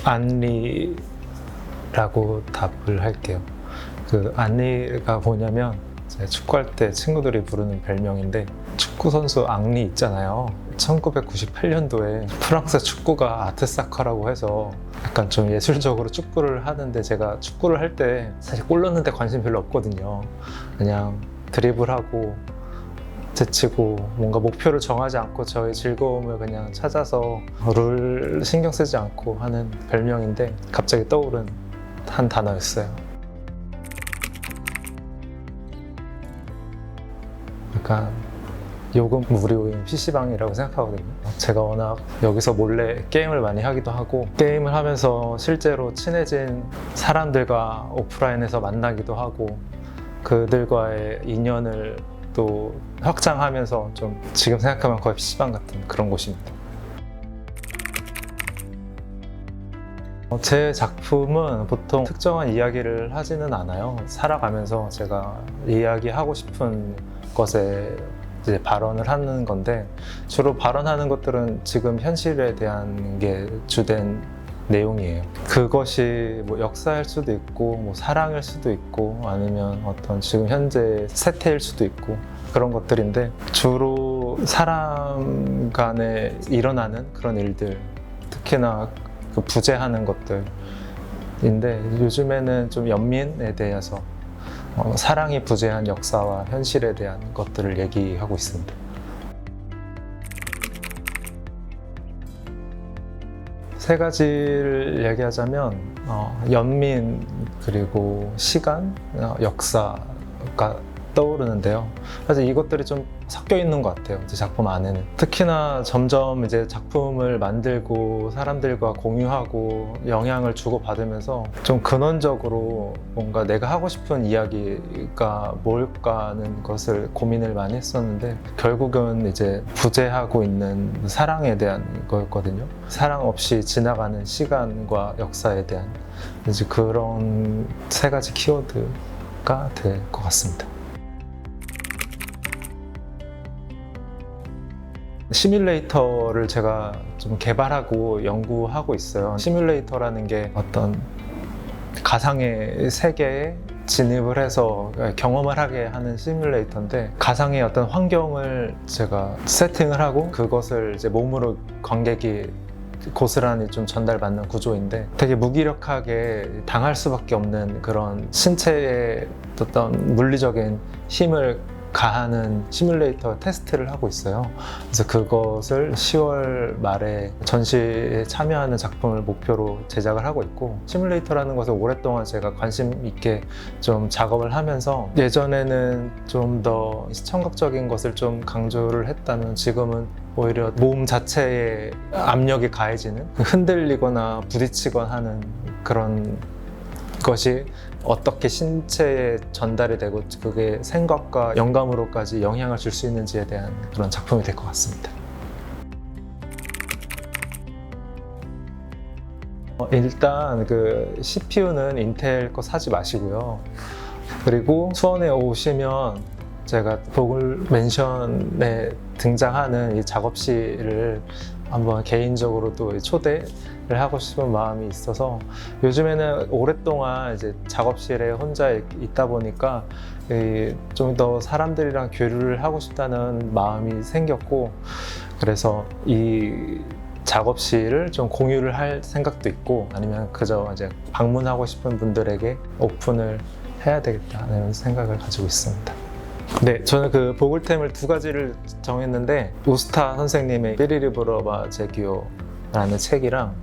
안리라고 답을 할게요. 그 안리가 뭐냐면 제가 축구할 때 친구들이 부르는 별명인데, 축구 선수 앙리 있잖아요. 1998년도에 프랑스 축구가 아트사커라고 해서 약간 좀 예술적으로 축구를 하는데, 제가 축구를 할 때 사실 골 넣는데 관심 별로 없거든요. 그냥 드리블하고 제치고 뭔가 목표를 정하지 않고 저의 즐거움을 그냥 찾아서 룰 신경 쓰지 않고 하는 별명인데, 갑자기 떠오른 한 단어였어요. 약간 요금 무료인 PC방이라고 생각하거든요. 제가 워낙 여기서 몰래 게임을 많이 하기도 하고, 게임을 하면서 실제로 친해진 사람들과 오프라인에서 만나기도 하고, 그들과의 인연을 또 확장하면서 좀 지금 생각하면 거의 PC방 같은 그런 곳입니다. 제 작품은 보통 특정한 이야기를 하지는 않아요. 살아가면서 제가 이야기하고 싶은 것에 이제 발언을 하는 건데, 주로 발언하는 것들은 지금 현실에 대한 게 주된 내용이에요. 그것이 뭐 역사일 수도 있고, 뭐 사랑일 수도 있고, 아니면 어떤 지금 현재 세태일 수도 있고, 그런 것들인데, 주로 사람 간에 일어나는 그런 일들, 특히나 그 부재하는 것들인데, 요즘에는 좀 연민에 대해서 사랑이 부재한 역사와 현실에 대한 것들을 얘기하고 있습니다. 세 가지를 얘기하자면 연민, 그리고 시간, 역사가 떠오르는데요. 사실 이것들이 좀 섞여 있는 것 같아요, 제 작품 안에는. 특히나 점점 이제 작품을 만들고 사람들과 공유하고 영향을 주고받으면서 좀 근원적으로 뭔가 내가 하고 싶은 이야기가 뭘까 하는 것을 고민을 많이 했었는데, 결국은 이제 부재하고 있는 사랑에 대한 거였거든요. 사랑 없이 지나가는 시간과 역사에 대한 이제 그런 세 가지 키워드가 될 것 같습니다. 시뮬레이터를 제가 좀 개발하고 연구하고 있어요. 시뮬레이터라는 게 어떤 가상의 세계에 진입을 해서 경험을 하게 하는 시뮬레이터인데, 가상의 어떤 환경을 제가 세팅을 하고 그것을 이제 몸으로 관객이 고스란히 좀 전달받는 구조인데, 되게 무기력하게 당할 수밖에 없는 그런 신체의 어떤 물리적인 힘을 가하는 시뮬레이터 테스트를 하고 있어요. 그래서 그것을 10월 말에 전시에 참여하는 작품을 목표로 제작을 하고 있고, 시뮬레이터라는 것에 오랫동안 제가 관심 있게 좀 작업을 하면서, 예전에는 좀 더 시청각적인 것을 좀 강조를 했다면, 지금은 오히려 몸 자체에 압력이 가해지는, 흔들리거나 부딪히거나 하는 그런 것이 어떻게 신체에 전달이 되고 그게 생각과 영감으로까지 영향을 줄 수 있는지에 대한 그런 작품이 될 것 같습니다. 일단 그 CPU는 인텔 거 사지 마시고요. 그리고 수원에 오시면 제가 보글 맨션에 등장하는 이 작업실을 한번 개인적으로 또 초대를 하고 싶은 마음이 있어서, 요즘에는 오랫동안 이제 작업실에 혼자 있다 보니까 좀 더 사람들이랑 교류를 하고 싶다는 마음이 생겼고, 그래서 이 작업실을 좀 공유를 할 생각도 있고, 아니면 그저 이제 방문하고 싶은 분들에게 오픈을 해야 되겠다는 생각을 가지고 있습니다. 네, 저는 그 보글템을 두 가지를 정했는데, 우스타 선생님의 삐리리 불어봐 제기요라는 책이랑,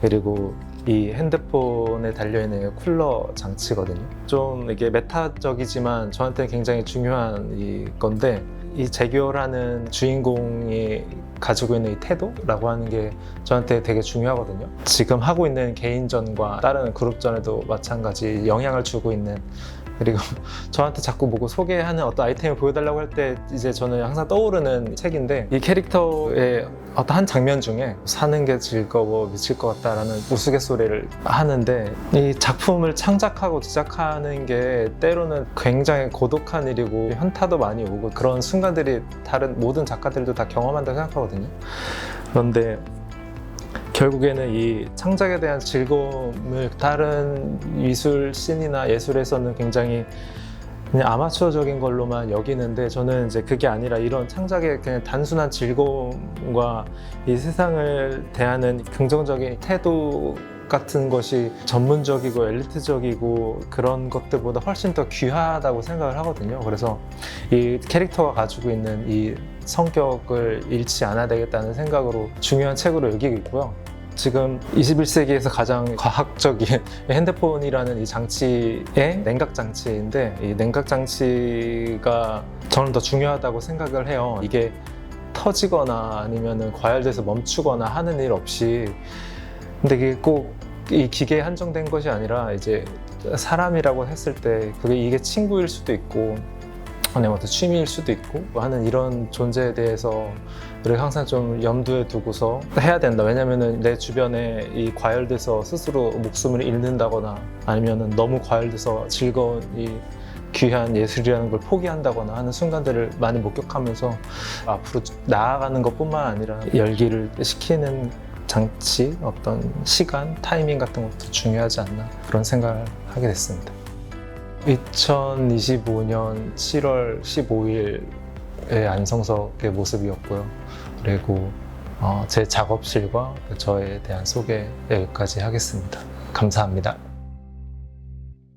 그리고 이 핸드폰에 달려있는 쿨러 장치거든요. 좀 이게 메타적이지만 저한테는 굉장히 중요한 이 건데, 이 제기요라는 주인공이 가지고 있는 이 태도라고 하는 게 저한테 되게 중요하거든요. 지금 하고 있는 개인전과 다른 그룹전에도 마찬가지 영향을 주고 있는, 그리고 저한테 자꾸 보고 소개하는 어떤 아이템을 보여달라고 할 때 이제 저는 항상 떠오르는 책인데, 이 캐릭터의 어떤 한 장면 중에 사는 게 즐거워 미칠 것 같다라는 우스갯소리를 하는데, 이 작품을 창작하고 제작하는 게 때로는 굉장히 고독한 일이고 현타도 많이 오고, 그런 순간들이 다른 모든 작가들도 다 경험한다고 생각하거든요. 그런데 결국에는 이 창작에 대한 즐거움을 다른 미술 씬이나 예술에서는 굉장히 그냥 아마추어적인 걸로만 여기는데, 저는 이제 그게 아니라 이런 창작의 그냥 단순한 즐거움과 이 세상을 대하는 긍정적인 태도 같은 것이 전문적이고 엘리트적이고 그런 것들보다 훨씬 더 귀하다고 생각을 하거든요. 그래서 이 캐릭터가 가지고 있는 이 성격을 잃지 않아야 되겠다는 생각으로 중요한 책으로 여기고 있고요. 지금 21세기에서 가장 과학적인 핸드폰이라는 이 장치의 냉각 장치인데, 이 냉각 장치가 저는 더 중요하다고 생각을 해요. 이게 터지거나 아니면은 과열돼서 멈추거나 하는 일 없이, 근데 이게 꼭 이 기계에 한정된 것이 아니라 이제 사람이라고 했을 때 이게 친구일 수도 있고 아니면 어떤 취미일 수도 있고 하는 이런 존재에 대해서 우리가 항상 좀 염두에 두고서 해야 된다. 왜냐면은 내 주변에 이 과열돼서 스스로 목숨을 잃는다거나 아니면은 너무 과열돼서 즐거운 이 귀한 예술이라는 걸 포기한다거나 하는 순간들을 많이 목격하면서 앞으로 나아가는 것뿐만 아니라 열기를 식히는 장치, 어떤 시간, 타이밍 같은 것도 중요하지 않나, 그런 생각을 하게 됐습니다. 2025년 7월 15일의 안성석의 모습이었고요. 그리고 제 작업실과 저에 대한 소개 여기까지 하겠습니다. 감사합니다.